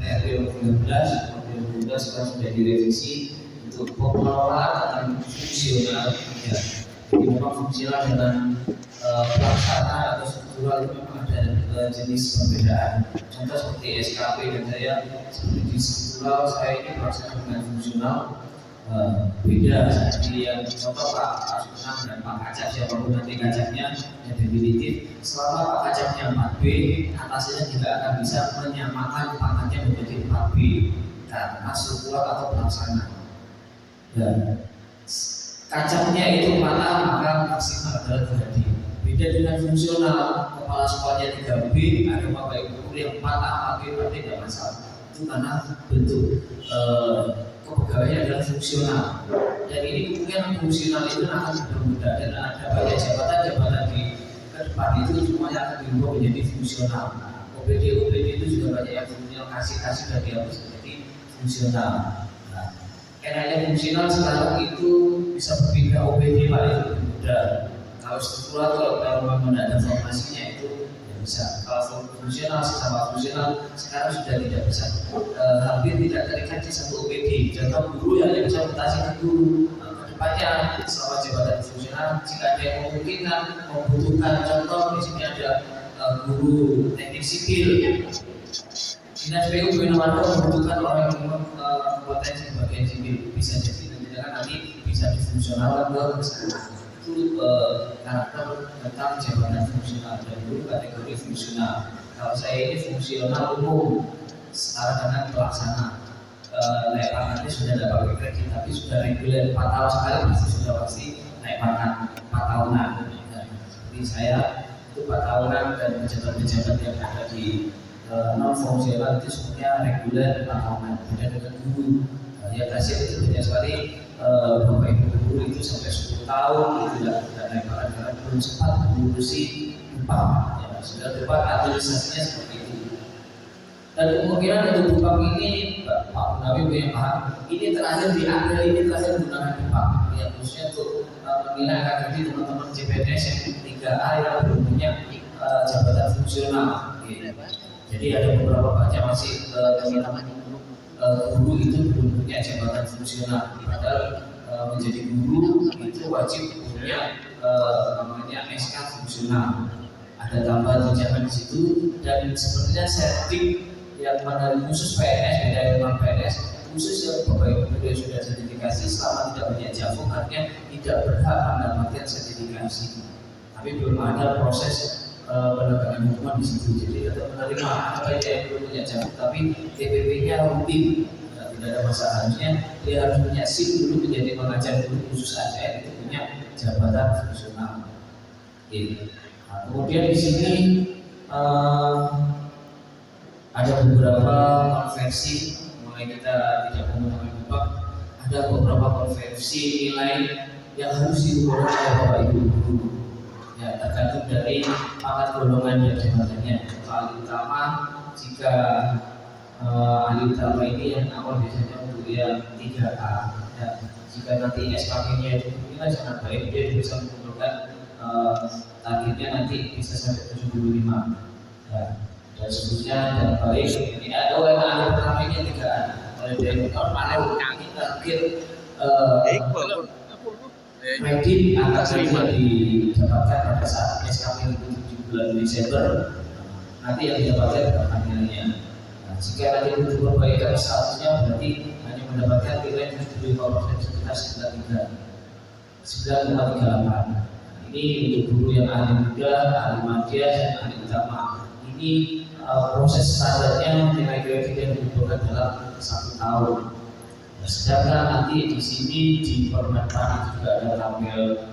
PRP 13 sekarang sudah direvisi untuk pengelolaan dengan fungsional ya. Jadi memang fungsional dengan pelaksana atau struktural itu memang ada jenis perbedaan. Contoh seperti SKP dan saya seperti di struktural saya ini pelaksana dengan fungsional beda. Jadi yang contoh Pak Sunang dan Pak Kacak siapapun nanti Kacaknya yang definitif, selama Pak Kacaknya 4B, atasnya juga akan bisa menyamakan pangkatnya menjadi 4B karena struktural atau pelaksana. Dan kacaknya itu 4A maka maksimal adalah 3D. Beda dengan fungsional, kepala sekolahnya 3B, ada bapak ibu guru yang 4A, 4B, 4D tidak masalah. Itu karena bentuk kepegawaiannya adalah fungsional. Dan ini kemungkinan fungsional itu akan berbeda dan ada banyak jabatan-jabatan di depan itu semuanya akan dirubah menjadi fungsional. OPD itu juga banyak yang fungsional, kasih dan dihapus menjadi fungsional. Nah, enaknya fungsional sekarang itu bisa berpindah OPD Pak, itu mudah. Kalau struktural kalau memang ada formasinya itu ya bisa. Kalau fungsional sesama fungsional sekarang sudah tidak bisa, hampir tidak terikat di satu OPD. Contoh guru yang bisa mutasi ke guru. Kedepannya selama jabatan fungsional, jika ada yang memungkinkan membutuhkan, contoh di sini ada guru teknik sipil. Dinas PU Binamarga membutuhkan orang yang berkompetensi bagian sipil, bisa jadi nanti bisa difungsionalkan ke sana. Itu karakter tentang jabatan fungsional dan dulu kategori fungsional. Kalau saya ini fungsional umum, setara dengan pelaksana. Naik pangkatnya sudah ada pakai kredit, tapi sudah reguler 4 tahun sekali pasti naik pangkat 4 tahunan. Jadi saya itu 4 tahunan dan pejabat-pejabat yang ada di non fungsional itu semuanya reguler 4 tahunan. Beda dengan guru. Ya kasih itu banyak sekali bapak ibu guru itu sampai 10 tahun itu tidak naik pangkat karena belum sempat mengurusi upah. Ya, sudah dapat administrasinya seperti itu. Dan kemungkinan untuk upah ini Pak Nabi punya paham. Ini terakhir di April ini terakhir menggunakan upah. Ya khususnya untuk menilai agar teman-teman CPNS yang 3A yang belum punya jabatan fungsional. Ya. Jadi ada beberapa banyak masih teman-teman guru itu belum punya jabatan fungsional. Padahal menjadi guru itu wajib punya namanya SK fungsional. Ada tambahan tunjangan di situ dan sepertinya sertif yang mana khusus PNS, beda dengan PNS khusus yang bapak ibu guru yang sudah sertifikasi selama tidak punya jafung artinya tidak berhak mendapatkan sertifikasi. Tapi belum ada proses penegakan hukuman di situ. Jadi tetap menerima apa yang belum punya jafung tapi TPP-nya rutin, tidak ada masalah. Harusnya dia harus punya SIM dulu menjadi pengajar guru khusus ASN itu punya jabatan fungsional. Nah, kemudian di sini ada beberapa konversi, mulai kita tidak menggunakan upah, ada beberapa konversi nilai yang harus diubah oleh bapak ibu guru. Ya, tergantung dari pangkat golongan dan jabatannya. Ahli utama, jika ahli utama ini yang awal biasanya untuk yang 3A. Ya, jika nanti SKP-nya itu nilai sangat baik, dia bisa mengumpulkan targetnya nanti bisa sampai 75. Ya. Dan seterusnya dan baik ini ada yang ahli pertama ini 3A. Oleh direktur mana ini target kredit akan bisa didapatkan pada saat SKP itu di bulan Desember. Nanti yang didapatkan berapa nilainya. Nah, jika nanti untuk perbaikan statusnya berarti hanya mendapatkan nilai 75% sekitar 9,38. Ini untuk guru yang ahli muda, ahli madya, dan ahli utama. Ini proses standarnya nilai kredit yang dibutuhkan dalam 1 tahun. Sedangkan nanti di sini di permentan juga ada tabel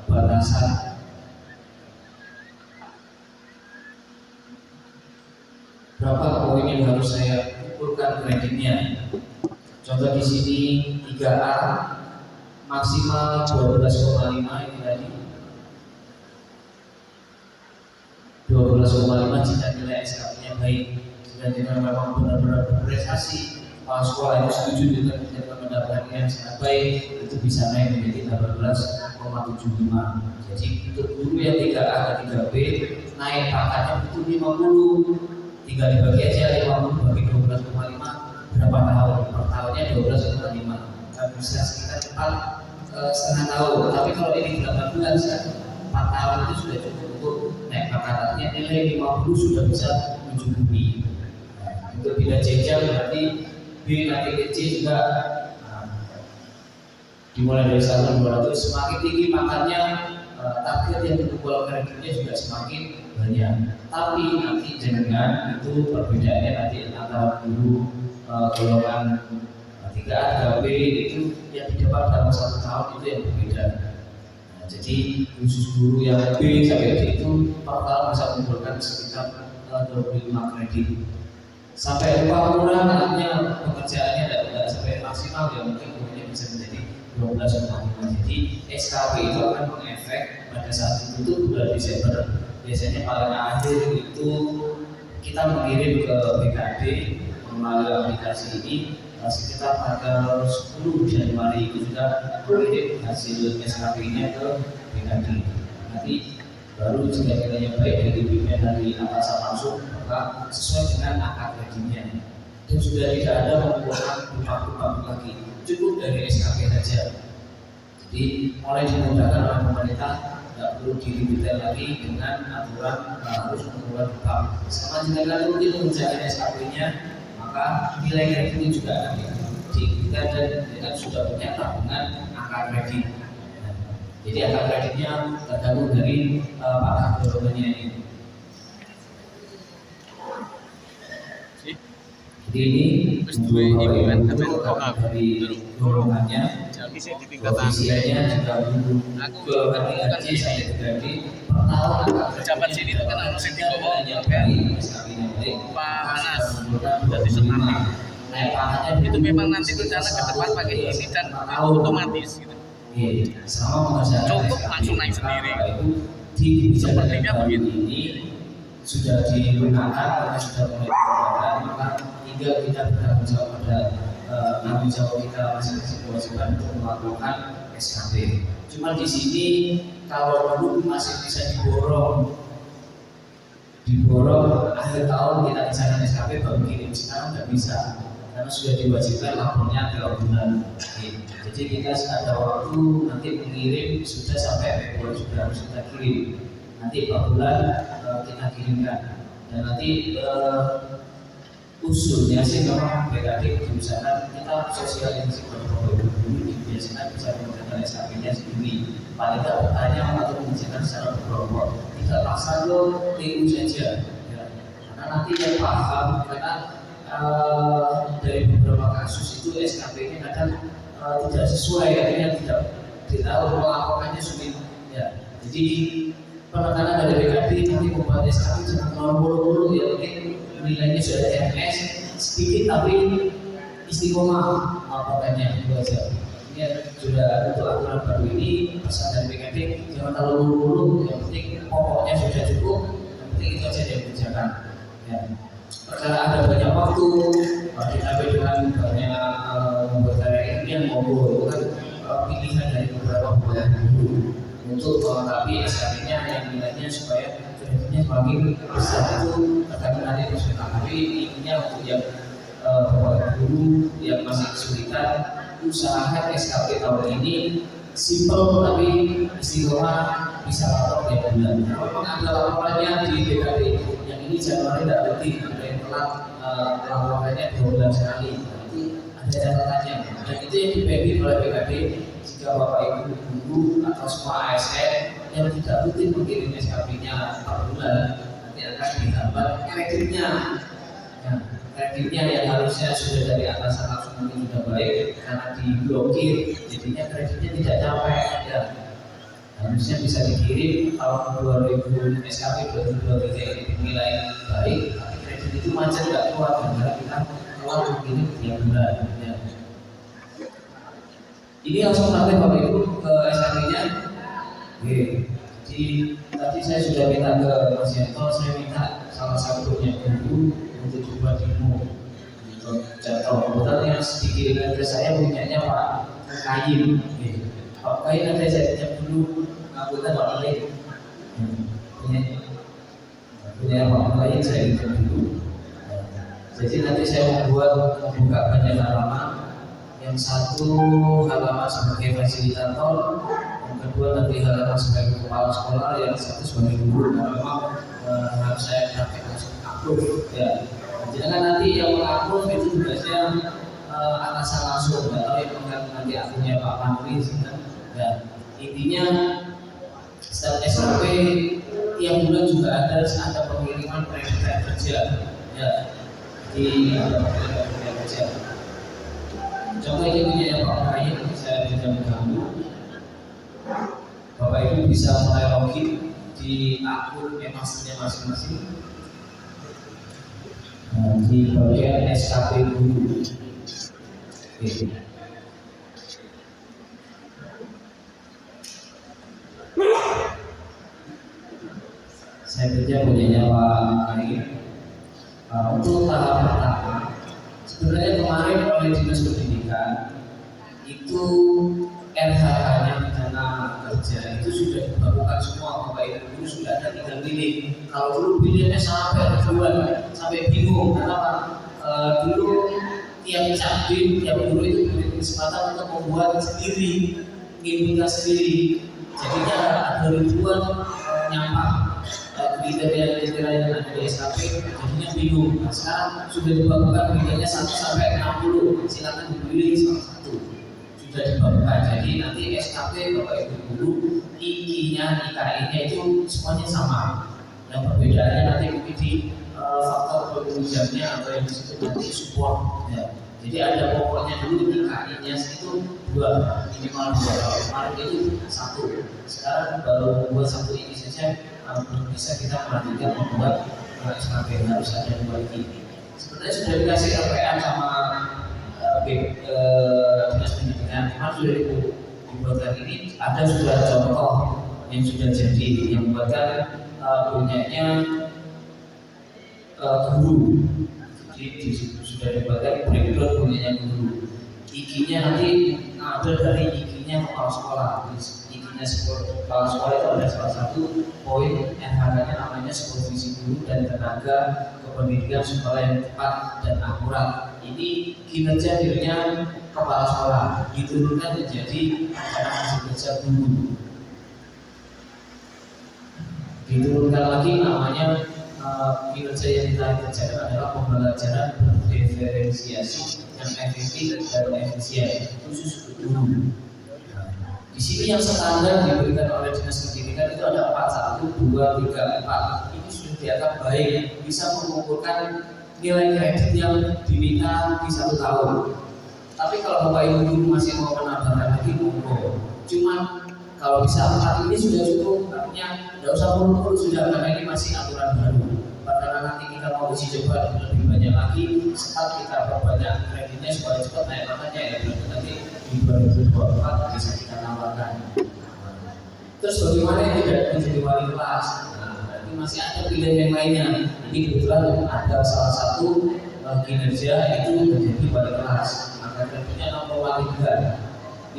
batasan berapa poin yang harus saya kumpulkan kreditnya. Contoh di sini 3A maksimal 12,5 ini tadi 12,5 jika nilai SKP-nya baik. Jika memang benar-benar berprestasi, kepala sekolah itu setuju dengan mendapatkan nilai yang sangat baik, itu bisa naik menjadi 18,75. Jadi untuk guru yang 3A ke 3B naik pangkatnya itu 50. tinggal dibagi aja 50 bagi 12,5 berapa tahun? Per tahunnya 12,5, bisa sekitar 4,5 tahun. Tapi kalau ini 8 bulan, 4 tahun itu sudah cukup untuk naik pangkat. Artinya nilai 50 sudah bisa mencukupi. Nah, untuk bila jenjang berarti B nanti ke C juga dimulai dari 1.200, semakin tinggi pangkatnya target yang dikumpulkan kreditnya juga semakin banyak. Tapi nanti dengan itu perbedaannya nanti antara guru golongan 3A, 3B itu yang didapat dalam 1 tahun itu yang berbeda. Nah, jadi khusus guru yang B sampai D itu per tahun bisa mengumpulkan sekitar 25 kredit. Sampai upah murah artinya pekerjaannya tidak sampai maksimal, ya mungkin gurunya bisa menjadi 12,5. Jadi SKP itu akan mengefek pada saat itu bulan Desember. Biasanya paling akhir itu kita mengirim ke BKD melalui aplikasi ini sekitar tanggal 10 Januari itu sudah mengirim hasil SKP-nya ke BKD. Nanti baru jika kiranya baik dari pimpinan dari atasan langsung, maka sesuai dengan angka kreditnya. Dan sudah tidak ada mengumpulkan bupati lagi, cukup dari SKP saja. Jadi mulai dimudahkan oleh pemerintah, tidak perlu diribetkan lagi dengan aturan harus mengumpulkan bupati. Sama jika kalian rutin mengerjakan SKP-nya, maka nilai kreditnya juga akan diberikan dan sudah punya tabungan angka kredit. Jadi angka kreditnya tergantung dari pangkat golongannya ini. Jadi ini dari golongannya, koefisiennya juga golongan IRC sampai jadi per tahun pejabat sini itu kan harus dibawa Pak Anas jadi senang. Itu memang nanti rencana ke depan pakai ini dan otomatis gitu. Cukup langsung naik sendiri. Sepertinya begitu. Ini sudah digunakan, karena sudah mulai digunakan, maka tinggal kita bertanggung jawab pada tanggung jawab kita masing-masing kewajiban untuk melakukan SKP. Cuma di sini kalau dulu masih bisa diborong akhir tahun kita misalkan SKP baru kirim, sekarang nggak bisa karena sudah diwajibkan lapornya 3 bulan. Jadi kita ada waktu nanti mengirim sudah sampai Februari sudah harus kita kirim. Nanti 4 bulan kita kirimkan. Dan nanti usulnya sih memang BKD diusahakan kita sosialisasi kepada Bapak Ibu dulu, dibiasakan bisa mengerjakan SKP-nya sendiri. Paling tidak bertanya atau mengerjakan secara berkelompok. Tidak paksa lo TU saja. Ya. Karena nanti yang paham, karena dari beberapa kasus itu SKP-nya kadang tidak sesuai, artinya tidak tahu melakukannya sulit. Ya. Jadi penekanan dari BKD nanti membuat SKP jangan terlalu buru-buru, ya mungkin nilainya sudah ada MS sedikit tapi istiqomah melakukannya itu aja. Ini sudah untuk aturan baru ini pesan dari BKD jangan terlalu buru-buru, yang penting pokoknya sudah cukup, yang penting itu aja yang dikerjakan. Ya. Karena ada banyak waktu ditambah dengan banyak membuat karya ini yang itu kan pilihan dari beberapa bulan dulu untuk melengkapi SKP-nya yang nilainya supaya kreditnya semakin besar itu tergantung nanti personal. Tapi intinya untuk yang guru yang masih kesulitan, usahakan SKP tahun ini simple tapi istiqomah bisa lapor tiap bulan. Memang ada laporannya di BKD yang ini Januari tidak lebih, ada yang telat laporannya 2 bulan sekali. Nanti ada catatannya dan itu yang dibagi oleh BKD. Jika Bapak Ibu guru atau semua ASN yang tidak rutin mengirim SKP-nya per bulan, nanti akan dihambat kreditnya. Ya, kreditnya yang harusnya sudah dari atasan langsung mungkin sudah baik karena diblokir, jadinya kreditnya tidak sampai. Ya, harusnya bisa dikirim tahun 2000 SKP 2023 ini dinilai baik, tapi kredit itu macet nggak keluar karena kita keluar mengirim tiap bulan. Ya. Ini langsung praktek Bapak Ibu ke SKP-nya. Oke. Jadi tadi saya sudah minta ke Mas Yanto, saya minta salah satunya guru untuk coba demo untuk jatuh. Kebetulan yang dikirimkan ke saya punyanya Pak Kayin. Pak Kayin ada saya pinjam dulu anggota Pak Kayin. Punya Pak Kayin saya pinjam dulu. Jadi nanti saya membuka banyak halaman. Yang satu halaman sebagai fasilitator, yang kedua nanti halaman sebagai kepala sekolah, yang satu sebagai guru. Karena memang harus saya praktek langsung approve ya. Jangan nanti yang mengapprove itu tugasnya atasan langsung, atau yang pegang nanti akunnya Pak Panri kan. Ya, intinya setiap SKP tiap bulan juga ada pengiriman predikat kerja ya di predikat kerja. Contoh ini punya yang Pak Panri, saya pinjam kamu. Bapak Ibu bisa mulai login di akun masing-masing di bagian SKP guru. Oke. Saya kerja punyanya Pak Ari. Untuk tahap pertama, sebenarnya kemarin oleh Dinas Pendidikan itu RHK-nya pidana kerja itu sudah dibakukan semua. Bapak Ibu guru sudah ada, tinggal pilih. Kalau dulu pilihnya sampai ribuan, sampai bingung karena dulu tiap capim, tiap guru itu diberi kesempatan untuk membuat sendiri, menginputkan sendiri. Jadinya ada ribuan nyampah kriteria yang ada di SKP, jadinya bingung. Nah, sekarang sudah dibakukan kriterianya 1 sampai 60, silakan dipilih salah satu. Sudah dibakukan, jadi nanti SKP Bapak Ibu guru, IKI-nya, IKI-nya itu semuanya sama. Yang perbedaannya nanti mungkin di faktor penunjangnya atau yang disebut nanti support ya. Jadi ada pokoknya dulu IKI-nya itu 2, minimal 2. Kalau kemarin itu 1, sekarang baru membuat 1 ini saja belum bisa kita melanjutkan membuat SKP, harus ada 2 ini. Sebenarnya sudah dikasih RPA sama Dinas Pendidikan, cuma sudah dibuatkan ini, ada sudah contoh yang sudah jadi, yang membuatkan punyanya guru. Jadi sudah dibuatkan breakdown punyanya guru. IKI-nya nanti ada dari IKI-nya kepala sekolah. IKI-nya kepala sekolah itu ada salah satu poin RHK-nya namanya supervisi guru dan tenaga kependidikan sekolah yang tepat dan akurat. Ini kinerja dirinya kepala sekolah diturunkan menjadi anak hasil kerja guru. Diturunkan lagi namanya kinerja yang kita kerjakan adalah pembelajaran berdiferensiasi yang efektif dan efisien khusus untuk guru. Di sini yang standar diberikan oleh Dinas Pendidikan itu ada 4, 1, 2, 3, 4. Ini sudah dianggap baik, bisa mengumpulkan nilai kredit yang diminta di 1 tahun. Tapi kalau Bapak Ibu guru masih mau menambahkan lagi, monggo. Cuman kalau bisa 4 ini sudah cukup, artinya tidak usah mulu-mulu sudah, karena ini masih aturan baru. Karena nanti kita mau uji coba lebih banyak lagi, setelah kita perbanyak kreditnya supaya cepat naik makanya ya, nanti di 2024 bisa kita tambahkan. Terus bagaimana yang tidak menjadi wali kelas? Nah, berarti masih ada pilihan yang lainnya. Ini kebetulan ada salah satu kinerja itu menjadi wali kelas. Maka kreditnya 0,53.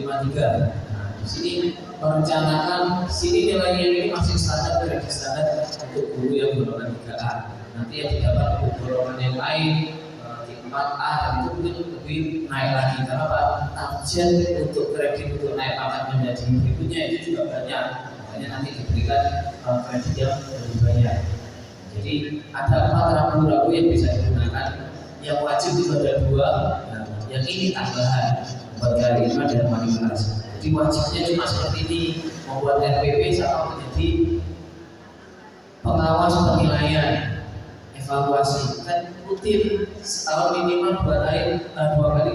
Nah, di sini merencanakan sini nilainya ini masih standar, kredit standar untuk guru yang golongan 3A. Nanti yang didapat untuk golongan yang lain di 4A dan itu mungkin lebih naik lagi karena Pak target untuk kredit untuk naik pangkat menjadi berikutnya itu juga banyak. Makanya nanti diberikan kredit yang lebih banyak. Jadi ada 4 rambu-rambu yang bisa digunakan. Yang wajib itu ada 2, nah, yang ini tambahan buat karyawan dan wali kelas. Jadi wajibnya cuma seperti ini, membuat RPP sama menjadi pengawas penilaian, evaluasi kan rutin setahun minimal 2 kali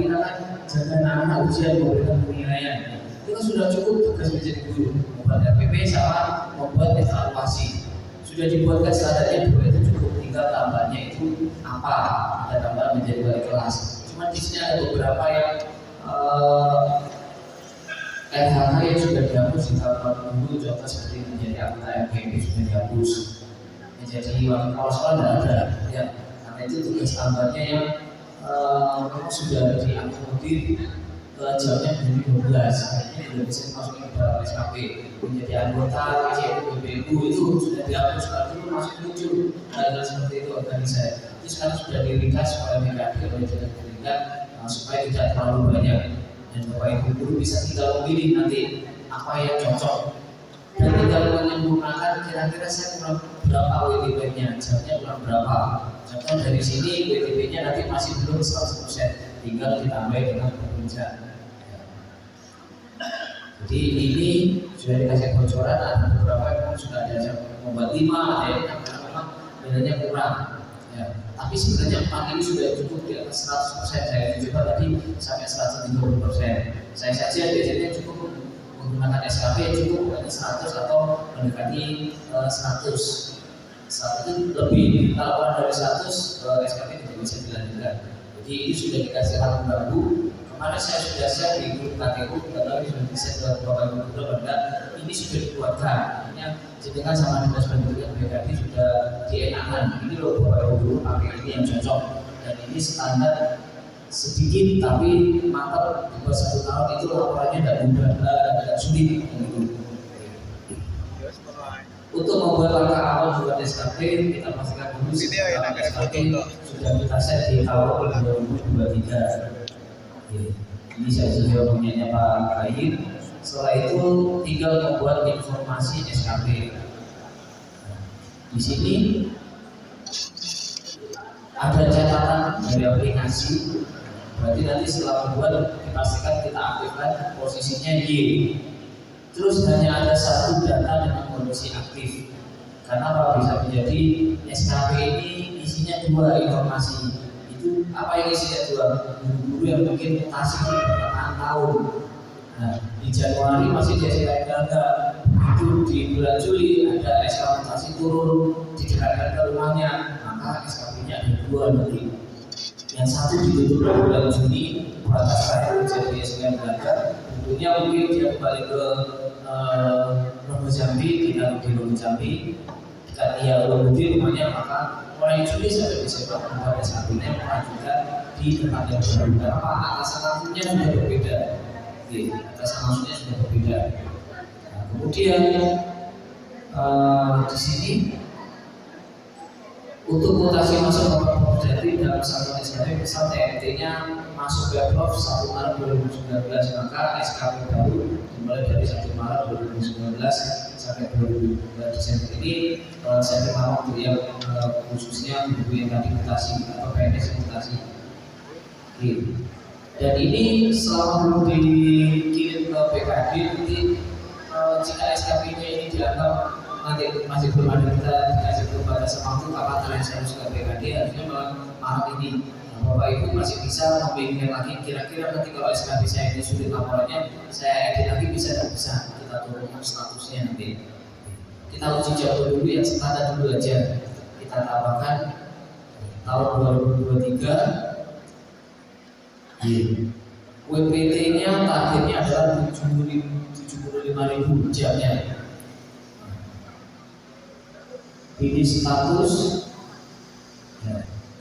kita kan jaga anak ujian memberikan penilaian. Itu kan sudah cukup tugas menjadi guru, membuat RPP sama membuat evaluasi. Sudah dibuatkan standarnya 2 itu cukup, tinggal tambahnya itu apa? Ada tambahan menjadi wali kelas. Cuma di sini ada beberapa yang RHK yang sudah dihapus di tahun dulu, contoh seperti menjadi anggota MKP sudah dihapus, menjadi wali kepala sekolah tidak ada ya, karena itu tugas tambahnya yang memang sudah diakomodir jamnya menjadi 12, ini sudah bisa dimasuki ke dalam SKP. Menjadi anggota PCU BBU itu sudah dihapus, kalau dulu masih muncul hal-hal seperti itu organisasi. Itu sekarang sudah diringkas oleh BKD, oleh Dinas Pendidikan supaya tidak terlalu banyak, dan Bapak Ibu guru bisa tinggal memilih nanti apa yang cocok dan tinggal menyempurnakan kira-kira saya kurang berapa WTP-nya, jamnya kurang berapa. Contoh dari sini WTP-nya nanti masih belum 100%, tinggal ditambah dengan perbincangan. Jadi ini sudah dikasih bocoran, ada beberapa yang sudah ada yang membuat 5, ada yang memang nilainya kurang. Ya. Tapi sebenarnya 4 ini sudah cukup di atas 100%. Saya coba tadi sampai 130%. Saya saja biasanya cukup menggunakan SKP cukup hanya 100 atau mendekati 100. 100 itu lebih, kalau kurang dari 100 SKP tidak bisa dilanjutkan. Jadi ini sudah dikasih hal baru. Kemarin saya sudah share di grup KTU, tapi sudah bisa ke Bapak Ibu Guru pada ini sudah dikeluarkan. Artinya jenengan sama Dinas Pendidikan BKD sudah dienakan. Ini loh Bapak Ibu Guru pakai ini yang cocok, dan ini standar sedikit tapi mantap. Di bawah 1 tahun itu laporannya tidak mudah, tidak sulit. Untuk membuat langkah awal buat SKP, kita pastikan dulu SKP sudah kita set di awal 2023. Ini saya sudah punya Pak Kain. Setelah itu tinggal membuat informasi SKP. Di sini ada catatan dari aplikasi. Berarti nanti setelah membuat dipastikan kita aktifkan posisinya Y. Terus hanya ada satu data dengan kondisi aktif. Karena apa bisa menjadi SKP ini isinya 2 informasi. Apa yang isinya 2? Guru-guru yang mungkin mutasi di pertengahan tahun. Nah, di Januari masih di SKP gagal. Itu di bulan Juli ada SK mutasi turun, didekatkan ke rumahnya, maka SKP-nya ada 2 nanti. Yang satu ditutup di bulan Juni, batas terakhir menjadi SKP gagal. Tentunya mungkin dia kembali ke Robo Jambi, ditaruh di Robo Jambi. Jika dia belum di rumahnya, maka mulai Juli sampai Desember membuat SKP-nya mengajukan di tempat yang berbeda. Kenapa? Atasan langsungnya sudah berbeda. Atasan langsungnya sudah berbeda. Nah, kemudian di sini untuk mutasi masuk ke Pemdati dalam satu SKP, misal TMT-nya masuk Pemprov 1 Maret 2019, maka SKP baru dimulai dari 1 Maret 2019 sampai 2022 Desember ini. Saya terima untuk yang khususnya untuk yang tadi mutasi atau PNS mutasi. Dan ini selama belum dikirim ke PKD, nanti jika SKP-nya ini dianggap nanti masih belum ada, kita dikasih belum batas waktu kapan terakhir saya harus ke PKD, harusnya Maret ini. Bapak Ibu masih bisa memikirkan lagi kira-kira nanti kalau SKP saya ini sulit laporannya, saya edit lagi bisa tidak bisa, kita turunkan statusnya nanti. Kita uji coba dulu yang standar dulu aja, kita tambahkan tahun 2023. WPT-nya targetnya adalah 75.000 jamnya. Ini status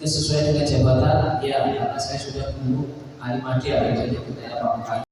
sesuai dengan jabatan, ya karena saya sudah guru Alimadia, jadi kita apa